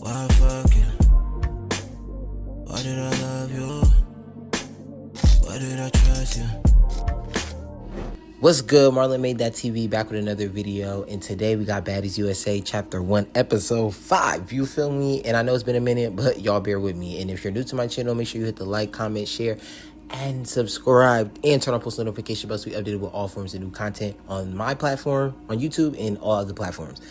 Why fucking? Why did I love you? Why did I trust you? What's good? MarlonmadethatTV back with another video, and today we got Baddies USA Chapter 1 Episode 5. You feel me? And I know it's been a minute, but y'all bear with me. And if you're new to my channel, make sure you hit the like, comment, share, and subscribe, and turn on post notification bells to be updated with all forms of new content on my platform, on YouTube, and all other platforms.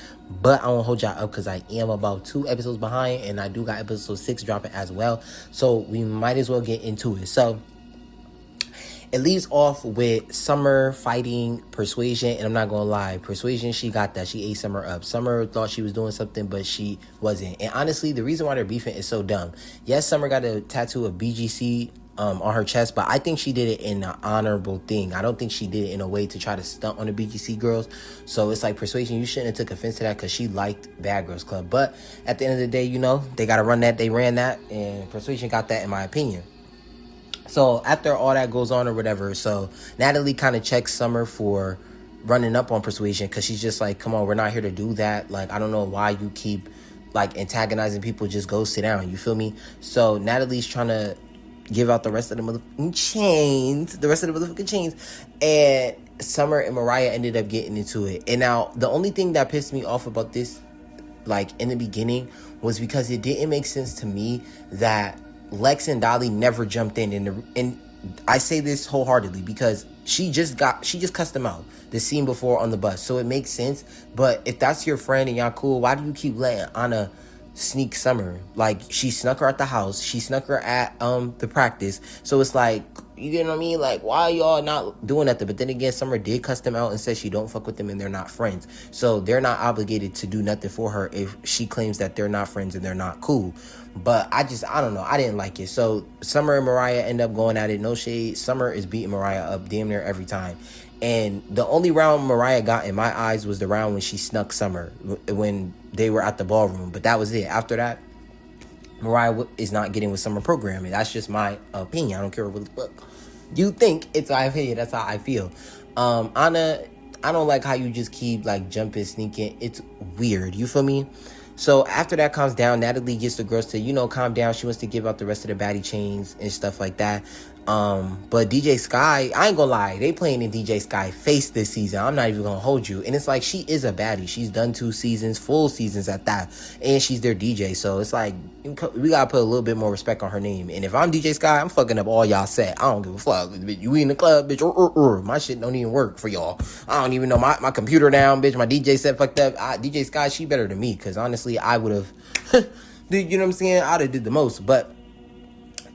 But I won't hold y'all up because I am about 2 episodes behind, and I do got episode 6 dropping as well. So we might as well get into it. So it leaves off with Summer fighting Persuasion, and I'm not gonna lie, Persuasion, she got that. She ate Summer up. Summer thought she was doing something, but she wasn't. And honestly, the reason why they're beefing is so dumb. Yes, Summer got a tattoo of BGC on her chest, but I think she did it in an honorable thing. I don't think she did it in a way to try to stunt on the BGC girls. So it's like, Persuasion, you shouldn't have took offense to that because she liked Bad Girls Club. But at the end of the day, you know, they gotta run that. They ran that, and Persuasion got that, in my opinion. So after all that goes on or whatever, so Natalie kind of checks Summer for running up on Persuasion, because she's just like, come on, we're not here to do that. Like, I don't know why you keep like antagonizing people. Just go sit down. You feel me? So Natalie's trying to give out the rest of the motherfucking chains, and Summer and Mariah ended up getting into it. And now the only thing that pissed me off about this, like in the beginning, was because it didn't make sense to me that Lex and Dolly never jumped in. And I say this wholeheartedly because she just cussed them out the scene before on the bus, so it makes sense. But if that's your friend and y'all cool, why do you keep letting Anna sneak Summer? Like, she snuck her at the house, she snuck her at the practice. So it's like, you know what I mean? Like, why y'all not doing that? But then again, Summer did cuss them out and said she don't fuck with them and they're not friends. So they're not obligated to do nothing for her if she claims that they're not friends and they're not cool. But I don't know. I didn't like it. So Summer and Mariah end up going at it. No shade. Summer is beating Mariah up damn near every time. And the only round Mariah got in my eyes was the round when she snuck Summer, when they were at the ballroom. But that was it. After that, Mariah is not getting with Summer programming. That's just my opinion. I don't care what the fuck you think. It's my opinion. That's how I feel. Anna, I don't like how you just keep like jumping, sneaking. It's weird. You feel me? So after that calms down, Natalie gets the girls to, you know, calm down. She wants to give out the rest of the baddie chains and stuff like that. But DJ Sky, I ain't gonna lie, they playing in DJ Sky face this season. I'm not even gonna hold you. And it's like, she is a baddie. She's done 2 seasons, full seasons at that. And she's their DJ. So it's like, we gotta put a little bit more respect on her name. And if I'm DJ Sky, I'm fucking up all y'all set. I don't give a fuck. You in the club, bitch. My shit don't even work for y'all. I don't even know my computer down, bitch. My DJ set fucked up. DJ Sky, she better than me. Because honestly, I would have, you know what I'm saying? I'd have did the most. But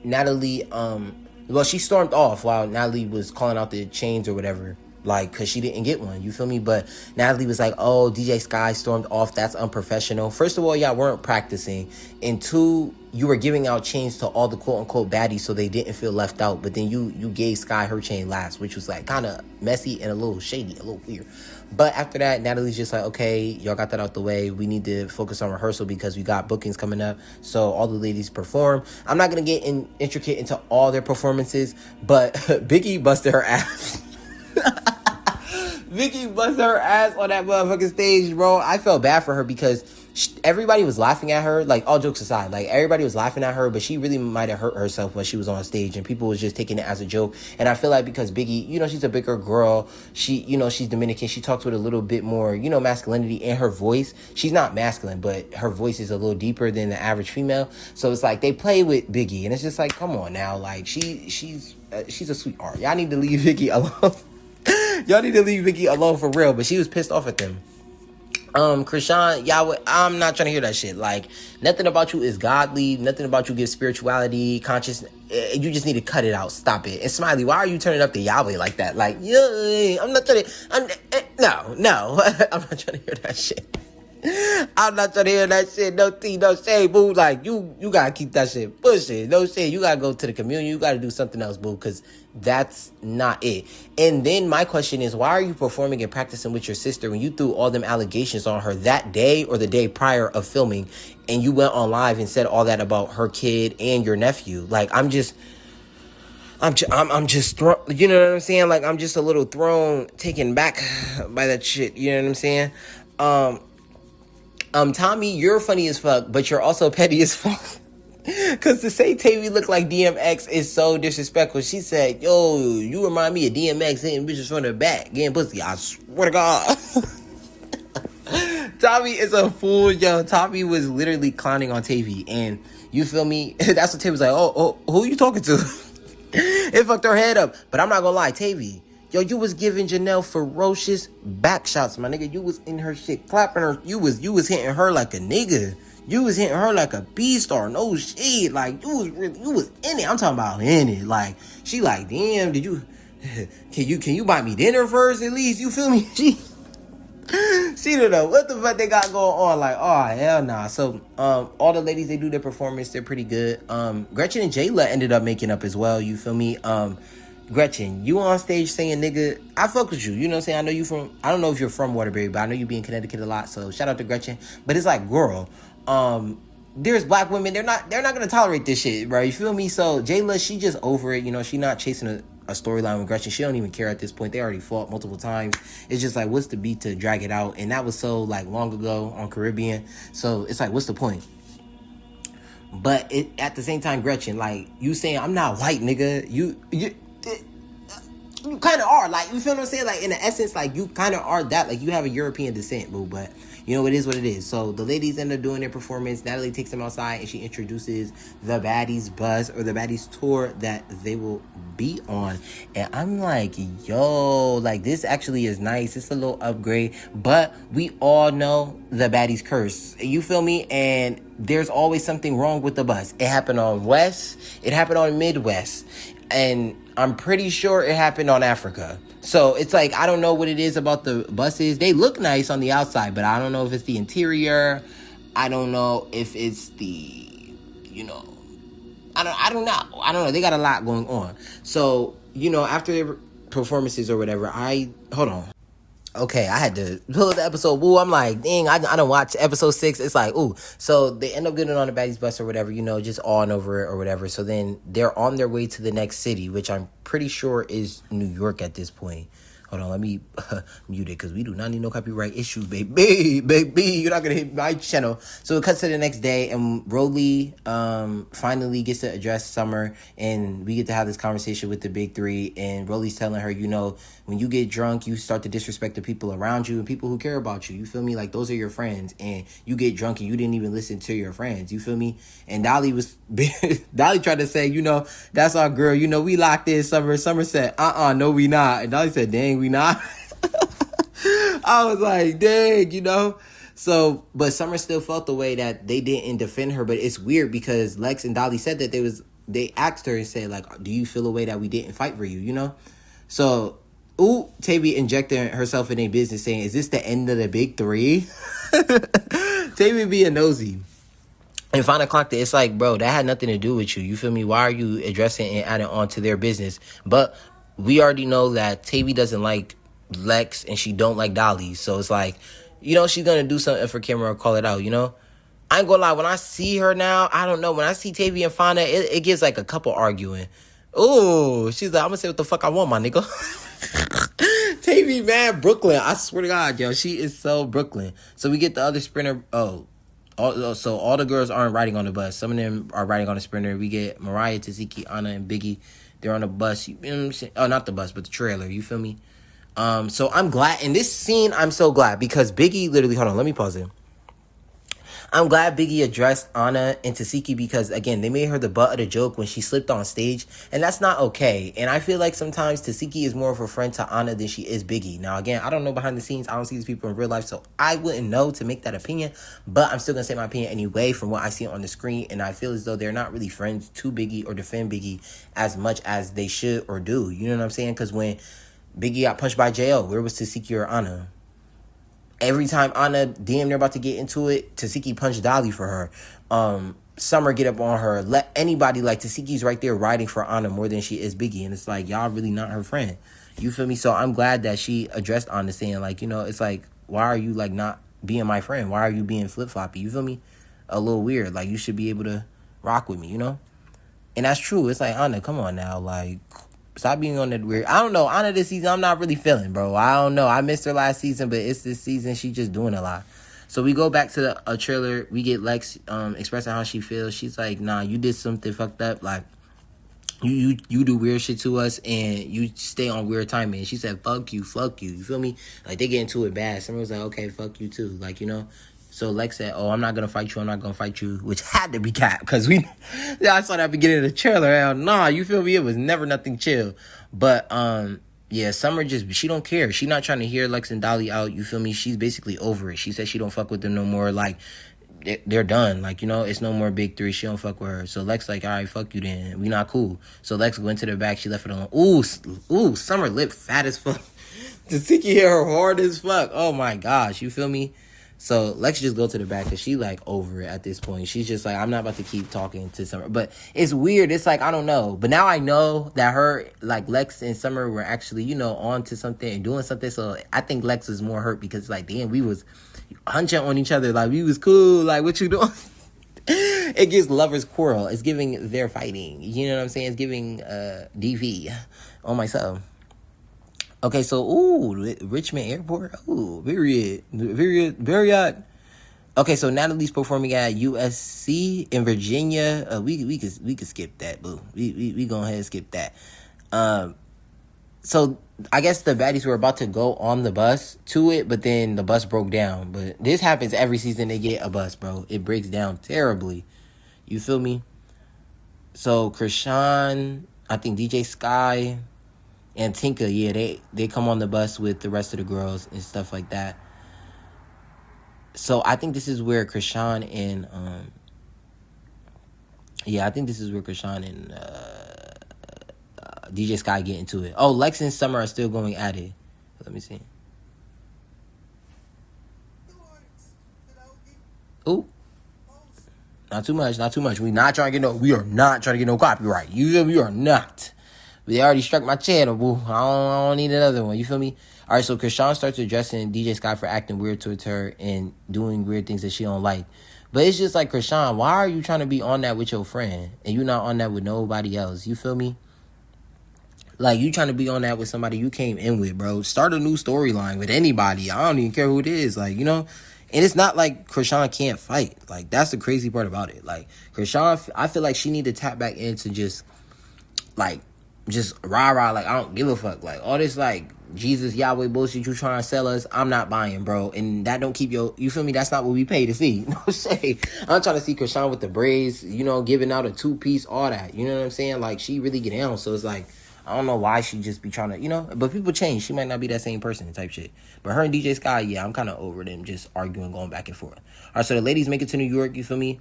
Natalie, well, she stormed off while Natalie was calling out the chains or whatever, like, because she didn't get one. You feel me? But Natalie was like, oh, DJ Sky stormed off. That's unprofessional. First of all, y'all weren't practicing. And 2, you were giving out chains to all the quote-unquote baddies so they didn't feel left out. But then you gave Sky her chain last, which was, like, kind of messy and a little shady, a little weird. But after that, Natalie's just like, okay, y'all got that out the way. We need to focus on rehearsal because we got bookings coming up. So all the ladies perform. I'm not going to get intricate into all their performances, but Biggie busted her ass. Vicky busted her ass on that motherfucking stage, bro. I felt bad for her because everybody was laughing at her. Like, all jokes aside, like, everybody was laughing at her, but she really might have hurt herself when she was on stage, and people was just taking it as a joke. And I feel like because Biggie, you know, she's a bigger girl. She, you know, she's Dominican. She talks with a little bit more, you know, masculinity in her voice. She's not masculine, but her voice is a little deeper than the average female. So it's like they play with Biggie, and it's just like, come on now. Like, she's a sweetheart. Y'all need to leave Biggie alone. Y'all need to leave Vicky alone for real. But she was pissed off at them. Krishan, I'm not trying to hear that shit. Like, nothing about you is godly. Nothing about you gives spirituality, consciousness. You just need to cut it out. Stop it. And Smiley, why are you turning up the Yahweh like that? Like, yeah, I'm not trying to. No. I'm not trying to hear that shit. I'm not trying to hear that shit. No tea, no shade, boo. Like, you gotta keep that shit pushing. No shade. You gotta go to the communion. You gotta do something else, boo, because that's not it. And then my question is, why are you performing and practicing with your sister when you threw all them allegations on her that day or the day prior of filming, and you went on live and said all that about her kid and your nephew? Like, I'm just thrown, you know what I'm saying? Like, I'm just a little thrown, taken back by that shit. You know what I'm saying? Tommy, you're funny as fuck, but you're also petty as fuck. Cause to say Tavy look like DMX is so disrespectful. She said, yo, you remind me of DMX hitting bitches from the back, getting pussy. I swear to God. Tommy is a fool, yo. Tommy was literally clowning on Tavy, and you feel me? That's what Tavy was like, oh, who you talking to? It fucked her head up. But I'm not gonna lie, Tavy, yo, you was giving Janelle ferocious back shots, my nigga. You was in her shit, clapping her. You was hitting her like a nigga. You was hitting her like a B-star. No shit. Like, you was in it. I'm talking about in it. Like, she like, damn, did you, can you buy me dinner first at least? You feel me? She don't know what the fuck they got going on. Like, oh, hell nah. So, all the ladies, they do their performance. They're pretty good. Gretchen and Jayla ended up making up as well. You feel me? Gretchen, you on stage saying, nigga, I fuck with you. You know what I'm saying? I don't know if you're from Waterbury, but I know you be in Connecticut a lot. So, shout out to Gretchen. But it's like, girl, there's black women. They're not gonna tolerate this shit, bro. You feel me? So, Jayla, she just over it. You know, she not chasing a storyline with Gretchen. She don't even care at this point. They already fought multiple times. It's just like, what's the beat to drag it out? And that was so like long ago on Caribbean. So it's like, what's the point? But at the same time, Gretchen, like, you saying I'm not white, nigga. You kind of are. Like, you feel what I'm saying? Like, in the essence, like, you kind of are that. Like, you have a European descent, boo. But you know, it is what it is. So the ladies end up doing their performance. Natalie takes them outside and she introduces the Baddies bus, or the Baddies tour that they will be on. And I'm like, yo, like, this actually is nice. It's a little upgrade. But we all know the Baddies curse. You feel me? And there's always something wrong with the bus. It happened on West. It happened on Midwest. And I'm pretty sure it happened on Africa. So it's like, I don't know what it is about the buses. They look nice on the outside, but I don't know if it's the interior. I don't know if it's the, you know, I don't know. They got a lot going on. So, you know, after their performances or whatever, hold on. Okay, I had to pull up the episode. Woo, I'm like, dang, I don't watch episode 6. It's like, ooh. So they end up getting on the Baddies bus or whatever, you know, just awing over it or whatever. So then they're on their way to the next city, which I'm pretty sure is New York at this point. Hold on, let me mute it, because we do not need no copyright issues, baby. You're not going to hit my channel. So it cuts to the next day, and Rolly finally gets to address Summer, and we get to have this conversation with the big three, and Rolly's telling her, you know, when you get drunk, you start to disrespect the people around you and people who care about you. You feel me? Like, those are your friends, and you get drunk and you didn't even listen to your friends. You feel me? And Dolly tried to say, you know, that's our girl. You know, we locked in, Summer. Summer said, no, we not. And Dolly said, dang, we not. I was like, dang, you know. So, but Summer still felt the way that they didn't defend her. But it's weird because Lex and Dolly said that they asked her and said, like, do you feel a way that we didn't fight for you, you know? So, Tavy injecting herself in a business, saying, is this the end of the big three? Tavy being nosy. And finally clocked it. It's like, bro, that had nothing to do with you. You feel me? Why are you addressing and adding on to their business? But we already know that Tavy doesn't like Lex and she don't like Dolly. So it's like, you know, she's going to do something for camera or call it out, you know? I ain't gonna lie. When I see her now, I don't know. When I see Tavy and Fauna, it gives like a couple arguing. Ooh, she's like, I'm going to say what the fuck I want, my nigga. Tavy, man, Brooklyn. I swear to God, yo, she is so Brooklyn. So we get the other sprinter. So all the girls aren't riding on the bus. Some of them are riding on the sprinter. We get Mariah, Taziki, Anna, and Biggie. They're on the bus. You know what I'm saying? Oh, not the bus, but the trailer. You feel me? So I'm glad. In this scene, I'm so glad because Biggie literally, hold on, let me pause it. I'm glad Biggie addressed Anna and Tasiki because, again, they made her the butt of the joke when she slipped on stage, and that's not okay. And I feel like sometimes Tasiki is more of a friend to Anna than she is Biggie. Now, again, I don't know behind the scenes. I don't see these people in real life, so I wouldn't know to make that opinion, but I'm still going to say my opinion anyway from what I see on the screen, and I feel as though they're not really friends to Biggie or defend Biggie as much as they should or do. You know what I'm saying? Because when Biggie got punched by JL, where was Tasiki or Anna? Every time Anna damn near about to get into it, Tasiki punched Dolly for her. Summer get up on her. Let anybody, like, Tasiki's right there riding for Anna more than she is Biggie. And it's like, y'all really not her friend. You feel me? So I'm glad that she addressed Anna, saying, like, you know, it's like, why are you, like, not being my friend? Why are you being flip-floppy? You feel me? A little weird. Like, you should be able to rock with me, you know? And that's true. It's like, Anna, come on now. Like, stop being on that weird. I don't know. Anna this season, I'm not really feeling, bro. I don't know. I missed her last season, but it's this season she just doing a lot. So we go back to a trailer. We get Lex expressing how she feels. She's like, nah, you did something fucked up. Like, you do weird shit to us, and you stay on weird timing. And she said, fuck you. You feel me? Like, they get into it bad. Someone was like, okay, fuck you too. Like, you know? So Lex said, oh, I'm not going to fight you, which had to be cap. Because I saw that beginning of the trailer. Hell, nah, you feel me? It was never nothing chill. But, yeah, Summer she don't care. She not trying to hear Lex and Dolly out, you feel me? She's basically over it. She said she don't fuck with them no more. Like, they're done. Like, you know, it's no more big three. She don't fuck with her. So Lex like, all right, fuck you then. We not cool. So Lex went to the back. She left it alone. Ooh, Summer lip fat as fuck. Tiki hit her hard as fuck. Oh my gosh, you feel me? So Lex just go to the back because she like over it at this point. She's just like, I'm not about to keep talking to Summer. But it's weird. It's like, I don't know. But now I know that like Lex and Summer were actually, you know, on to something and doing something. So I think Lex is more hurt because like, damn, we was hunching on each other. Like, we was cool. Like, what you doing? It gives lovers quarrel. It's giving they're fighting. You know what I'm saying? It's giving DV on myself. Okay, so, Richmond Airport. Very odd. Okay, so Natalie's performing at USC in Virginia. We could skip that, boo. We go ahead and skip that. So I guess the baddies were about to go on the bus to it, but then the bus broke down. But this happens every season they get a bus, bro. It breaks down terribly. You feel me? So Krishan, I think DJ Sky, and Tinka, yeah, they come on the bus with the rest of the girls and stuff like that. So I think this is where Krishan and DJ Sky get into it. Oh, Lex and Summer are still going at it. Let me see. Ooh. Not too much. We are not trying to get no copyright. We are not. They already struck my channel, boo. I don't need another one. You feel me? All right, so Krishan starts addressing DJ Sky for acting weird towards her and doing weird things that she don't like. But it's just like, Krishan, why are you trying to be on that with your friend and you're not on that with nobody else? You feel me? Like, you trying to be on that with somebody you came in with, bro. Start a new storyline with anybody. I don't even care who it is. Like, you know? And it's not like Krishan can't fight. Like, that's the crazy part about it. Like, Krishan, I feel like she need to tap back into just rah-rah, like, I don't give a fuck. Like, all this, like, Jesus, Yahweh bullshit you trying to sell us, I'm not buying, bro. And that don't keep you feel me? That's not what we pay to see. No shade. I'm trying to see Krishan with the braids, you know, giving out a two-piece, all that. You know what I'm saying? Like, she really get down. So it's like, I don't know why she just be trying to, you know, but people change. She might not be that same person type shit. But her and DJ Sky, yeah, I'm kind of over them just arguing, going back and forth. All right, so the ladies make it to New York, you feel me?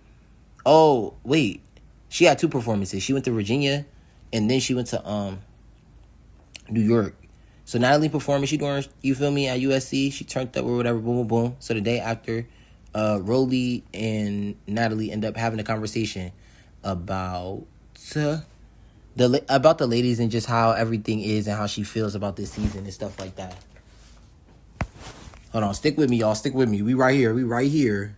Oh, wait. She had two performances. She went to Virginia, and then she went to New York. So Natalie performing, she doing, you feel me, at USC. She turned up or whatever, boom, boom, boom. So the day after, Rolly and Natalie end up having a conversation about the ladies and just how everything is and how she feels about this season and stuff like that. Hold on, stick with me, y'all. Stick with me. We right here.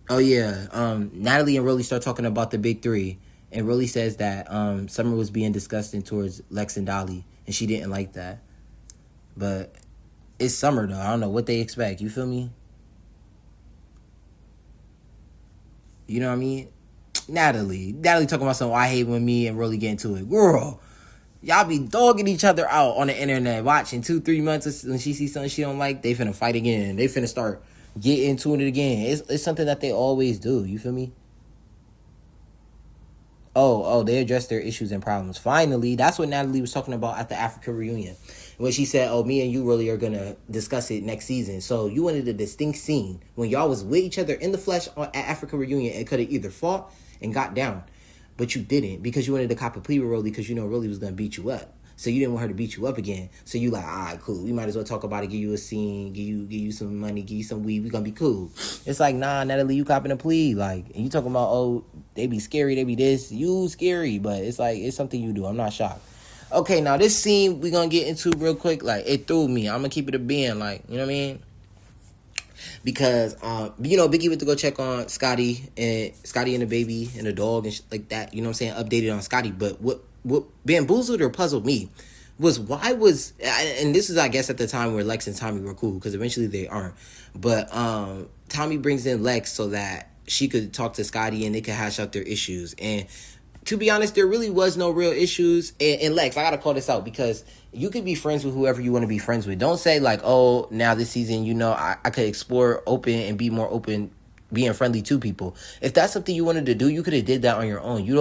Oh yeah, Natalie and Rolly start talking about the big three. And Rolly says that Summer was being disgusting towards Lex and Dolly, and she didn't like that. But it's Summer, though. I don't know what they expect. You feel me? You know what I mean? Natalie talking about something, I hate when me and Rolly get into it. Girl, y'all be dogging each other out on the internet, watching 2-3 months when she sees something she don't like, they finna fight again. They finna start getting into it again. It's something that they always do. You feel me? Oh, they addressed their issues and problems. Finally, that's what Natalie was talking about at the Africa reunion. When she said, oh, me and you really are going to discuss it next season. So you wanted a distinct scene. When y'all was with each other in the flesh at Africa reunion, it could have either fought and got down. But you didn't because you wanted to cop a plea with Rolly because you know Rolly was going to beat you up. So you didn't want her to beat you up again. So you like, all right, cool. We might as well talk about it, give you a scene, give you some money, give you some weed. We gonna be cool. It's like, nah, Natalie, you copping a plea. Like, and you talking about, oh, they be scary, they be this. You scary, but it's like, it's something you do. I'm not shocked. Okay, now this scene we gonna get into real quick. Like, it threw me. I'm gonna keep it a being. Like, you know what I mean? Because, you know, Biggie went to go check on Scotty and the baby and the dog and shit like that. You know what I'm saying? Updated on Scotty. But what bamboozled or puzzled me was why was, and this is I guess at the time where Lex and Tommy were cool, because eventually they aren't, but Tommy brings in Lex so that she could talk to Scotty and they could hash out their issues. And to be honest, there really was no real issues. And Lex, I gotta call this out, because you could be friends with whoever you want to be friends with. Don't say like, oh, now this season, you know, I could explore open and be more open, being friendly to people. If that's something you wanted to do, you could have did that on your own. You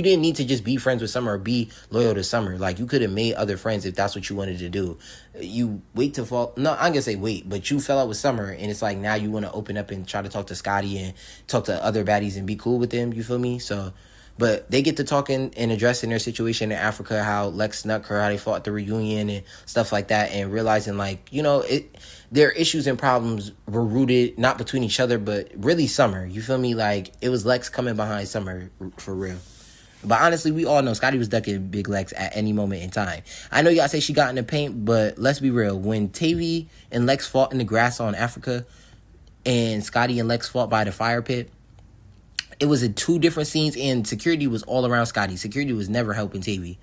didn't need to just be friends with Summer or be loyal to Summer. Like, you could have made other friends if that's what you wanted to do. You wait to fall. No, I'm gonna say wait, but you fell out with Summer, and it's like now you want to open up and try to talk to Scotty and talk to other baddies and be cool with them. You feel me? So, but they get to talking and addressing their situation in Africa, how Lex snuck her, how they fought at the reunion and stuff like that, and realizing like, you know, their issues and problems were rooted not between each other, but really Summer. You feel me? Like, it was Lex coming behind Summer for real. But honestly, we all know Scotty was ducking Big Lex at any moment in time. I know y'all say she got in the paint, but let's be real. When Tavy and Lex fought in the grass on Africa, and Scotty and Lex fought by the fire pit, it was in two different scenes, and security was all around Scotty. Security was never helping Tavy.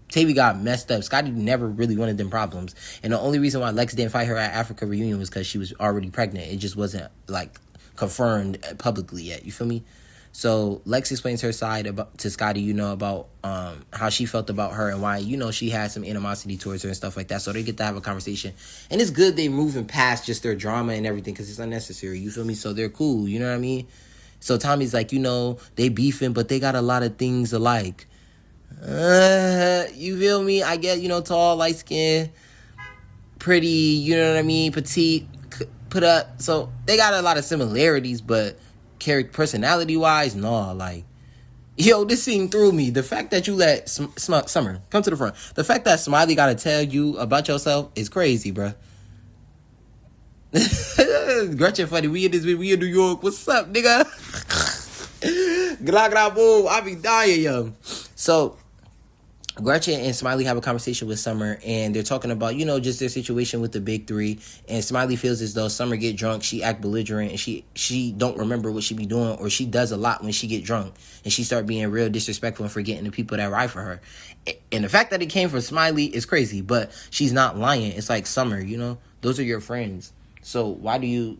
Tavy got messed up. Scotty never really wanted them problems. And the only reason why Lex didn't fight her at Africa reunion was because she was already pregnant. It just wasn't, like, confirmed publicly yet. You feel me? So Lex explains her side to Scotty, you know, about how she felt about her and why, you know, she had some animosity towards her and stuff like that. So they get to have a conversation. And it's good they moving past just their drama and everything, because it's unnecessary. You feel me? So they're cool. You know what I mean? So Tommy's like, you know, they beefing, but they got a lot of things alike. You feel me? I get, you know, tall, light skin, pretty, you know what I mean? Petite, put up. So they got a lot of similarities, but personality-wise, no, like, yo, this scene threw me. The fact that you let Summer come to the front. The fact that Smiley got to tell you about yourself is crazy, bruh. Gretchen funny. We in New York. What's up, nigga? Gra boom. I be dying, yo. So Gretchen and Smiley have a conversation with Summer, and they're talking about, you know, just their situation with the big three. And Smiley feels as though Summer get drunk, she act belligerent, and she don't remember what she be doing, or she does a lot when she get drunk, and she start being real disrespectful and forgetting the people that ride for her. And the fact that it came from Smiley is crazy, but she's not lying. It's like, Summer, you know, those are your friends. So why do you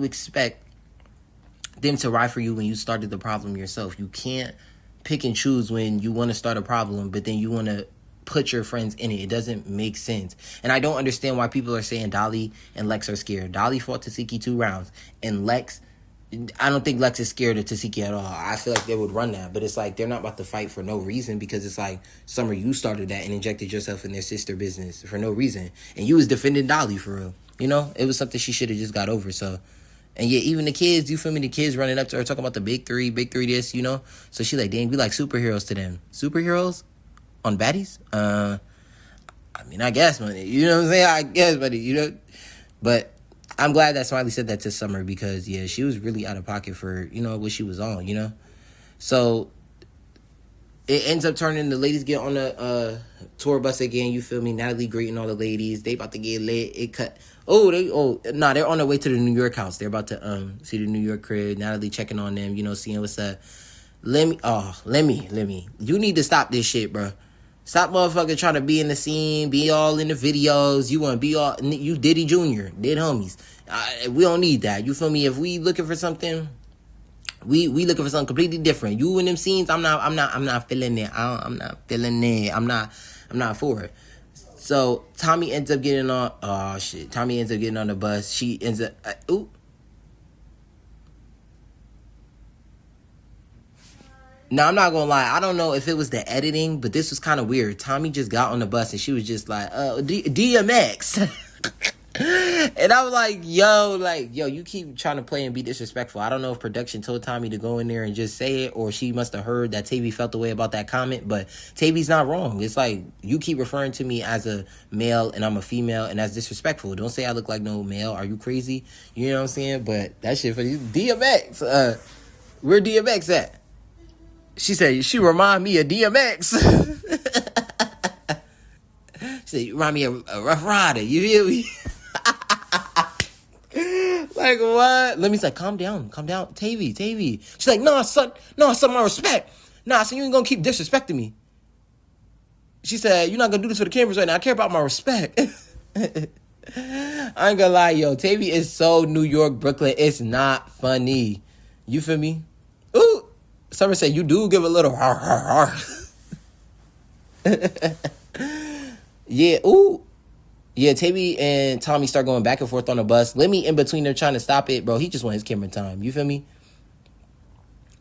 expect them to ride for you when you started the problem yourself? You can't pick and choose when you want to start a problem, but then you want to put your friends in it. It doesn't make sense. And I don't understand why people are saying Dolly and Lex are scared. Dolly fought Tasiki 2 rounds, and Lex, I don't think Lex is scared of Tasiki at all. I feel like they would run that, but it's like they're not about to fight for no reason, because it's like, Summer, you started that and injected yourself in their sister business for no reason, and you was defending Dolly for real. You know, it was something she should have just got over. So, and yeah, even the kids, you feel me? The kids running up to her talking about the big three this, you know? So she like, dang, we like superheroes to them. Superheroes on Baddies? I mean, I guess, man. You know what I'm saying? I guess, buddy, you know? But I'm glad that Smiley said that to Summer, because, yeah, she was really out of pocket for, you know, what she was on, you know? So it ends up turning, the ladies get on the tour bus again, you feel me? Natalie greeting all the ladies. They about to get lit. It cut. They're on their way to the New York house. They're about to see the New York crib. Natalie checking on them, you know, seeing what's up. Let me. You need to stop this shit, bro. Stop motherfucking trying to be in the scene, be all in the videos. You want to be all, you Diddy Jr., dead homies. We don't need that. You feel me? If we looking for something, we looking for something completely different. You in them scenes, I'm not feeling it. I'm not feeling it. I'm not for it. So Tommy ends up getting on. Oh shit! Tommy ends up getting on the bus. She ends up. Now, I'm not gonna lie. I don't know if it was the editing, but this was kind of weird. Tommy just got on the bus and she was just like, DMX. And I was like, yo, you keep trying to play and be disrespectful. I don't know if production told Tommy to go in there and just say it, or she must have heard that Tavy felt the way about that comment, but Tavy's not wrong. It's like, you keep referring to me as a male and I'm a female, and that's disrespectful. Don't say I look like no male. Are you crazy? You know what I'm saying? But that shit for you. DMX. Where DMX at? She said, she remind me of DMX. She said, you remind me of a Rough Rider. You feel me? Like, what? Let me say, calm down. Tavy. She's like, nah, son, my respect. Nah, son, you ain't gonna keep disrespecting me. She said, you're not gonna do this for the cameras right now. I care about my respect. I ain't gonna lie, yo. Tavy is so New York, Brooklyn. It's not funny. You feel me? Ooh. Summer said, you do give a little har, har, har. Yeah, ooh. Yeah, Tavy and Tommy start going back and forth on the bus. Lemmy in between them trying to stop it. Bro, he just want his camera time. You feel me?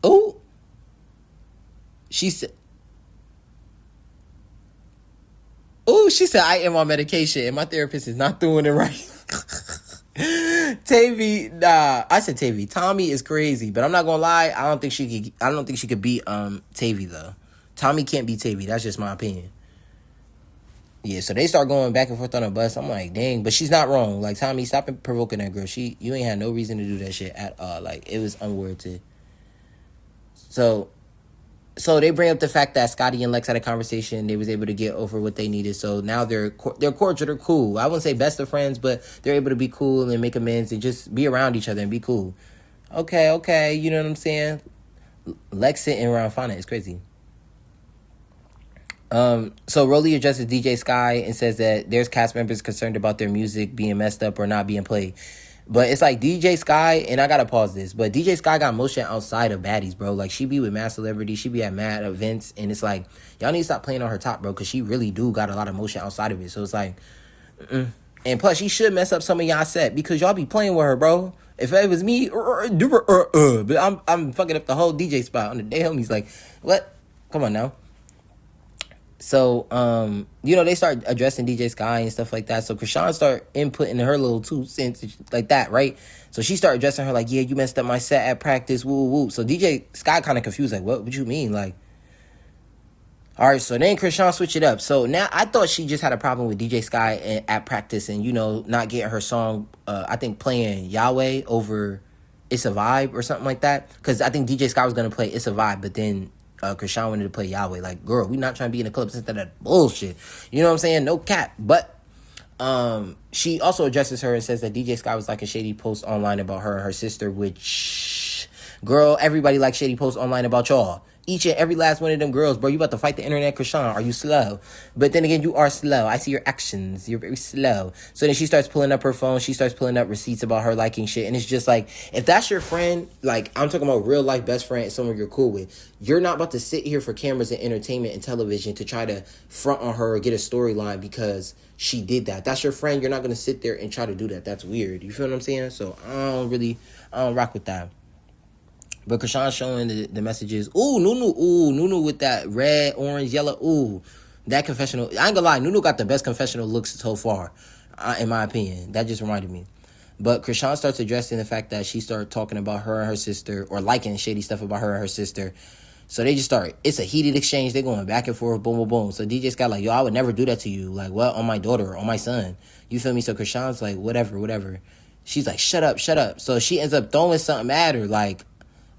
Ooh. She said, ooh, she said, I am on medication and my therapist is not doing it right. Tavy, nah. I said Tavy. Tommy is crazy, but I'm not gonna lie. I don't think she could beat Tavy though. Tommy can't beat Tavy. That's just my opinion. Yeah, so they start going back and forth on the bus. I'm like, dang, but she's not wrong. Like, Tommy, stop provoking that girl. You ain't had no reason to do that shit at all. Like, it was unwarranted. So they bring up the fact that Scotty and Lex had a conversation. They was able to get over what they needed. So now they're cordial. They're cool. I wouldn't say best of friends, but they're able to be cool and make amends and just be around each other and be cool. Okay. You know what I'm saying? Lex sitting around finding it's crazy. So Rolly addresses DJ Sky and says that there's cast members concerned about their music being messed up or not being played. But it's like DJ Sky, and I gotta pause this, but DJ Sky got motion outside of Baddies, bro. Like, she be with mad celebrities, she be at mad events, and it's like, y'all need to stop playing on her top, bro, because she really do got a lot of motion outside of it. So it's like, and plus, she should mess up some of y'all set, because y'all be playing with her, bro. If it was me, but I'm fucking up the whole DJ spot on the day homies. Like, what? Come on now. So, they start addressing DJ Sky and stuff like that. So Krishan start inputting her little 2 cents like that, right? So she started addressing her like, yeah, you messed up my set at practice, woo, woo. So DJ Sky kind of confused, like, what you mean? Like, all right, so then Krishan switch it up. So now I thought she just had a problem with DJ Sky at practice and, not getting her song, I think playing Yahweh over It's a Vibe or something like that. Because I think DJ Sky was going to play It's a Vibe, but then Krishan wanted to play Yahweh. Like, girl, we not trying to be in the club since that bullshit. You know what I'm saying? No cap. But she also addresses her and says that DJ Sky was like a shady post online about her and her sister, which, girl, everybody likes shady posts online about y'all. Each and every last one of them girls, bro, you about to fight the internet, Krishan. Are you slow? But then again, you are slow. I see your actions. You're very slow. So then she starts pulling up her phone. She starts pulling up receipts about her liking shit. And it's just like, if that's your friend, like, I'm talking about real life best friend, someone you're cool with, you're not about to sit here for cameras and entertainment and television to try to front on her or get a storyline because she did that. That's your friend. You're not going to sit there and try to do that. That's weird. You feel what I'm saying? So I don't rock with that. But Krishan's showing the messages. Ooh, Nunu with that red, orange, yellow. Ooh, that confessional. I ain't gonna lie, Nunu got the best confessional looks so far, in my opinion. That just reminded me. But Krishan starts addressing the fact that she started talking about her and her sister, or liking shady stuff about her and her sister. So they just start, it's a heated exchange. They're going back and forth, boom, boom, boom. So DJ Scott like, yo, I would never do that to you. Like, what? On my daughter or on my son. You feel me? So Krishan's like, whatever. She's like, shut up. So she ends up throwing something at her, like,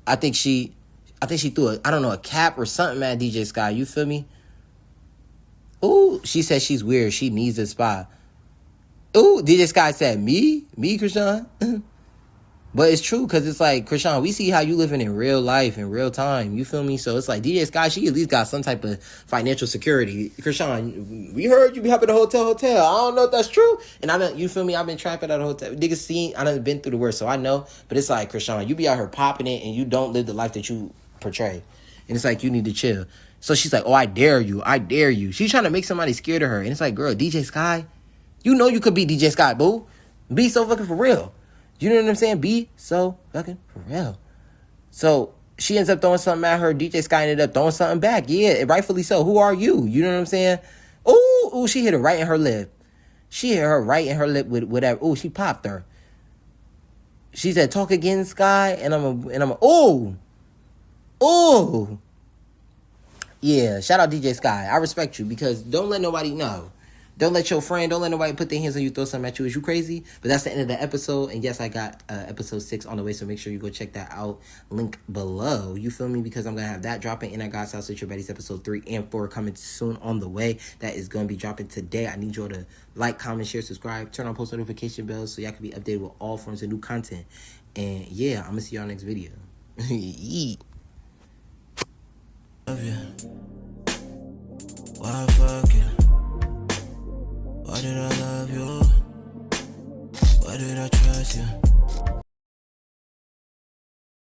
I think she threw a cap or something at DJ Sky. You feel me? Ooh, she said she's weird. She needs a spot. Ooh, DJ Sky said, me, Krishan? But it's true, because it's like, Krishan, we see how you living in real life, in real time. You feel me? So it's like, DJ Sky, she at least got some type of financial security. Krishan, we heard you be helping the hotel. I don't know if that's true. And you feel me? I've been trapping at a hotel. Niggas seen, I done been through the worst, so I know. But it's like, Krishan, you be out here popping it, and you don't live the life that you portray. And it's like, you need to chill. So she's like, oh, I dare you. She's trying to make somebody scared of her. And it's like, girl, DJ Sky, you know you could be DJ Sky, boo. Be so fucking for real. You know what I'm saying? Be so fucking for real. So she ends up throwing something at her. DJ Sky ended up throwing something back. Yeah, rightfully so. Who are you? You know what I'm saying? Ooh, she hit her right in her lip. With whatever. Ooh, she popped her. She said, talk again, Sky. And ooh. Yeah, shout out DJ Sky. I respect you, because don't let nobody know. Don't let nobody put their hands on you, throw something at you. Is you crazy? But that's the end of the episode. And yes, I got episode 6 on the way, so make sure you go check that out. Link below. You feel me? Because I'm going to have that dropping. And I got South Central Baddies episode 3 and 4 coming soon on the way. That is going to be dropping today. I need y'all to like, comment, share, subscribe, turn on post notification bells so y'all can be updated with all forms of new content. And yeah, I'm going to see y'all next video. Yeet. Love you. Why fuck you? Why did I love you? Why did I trust you?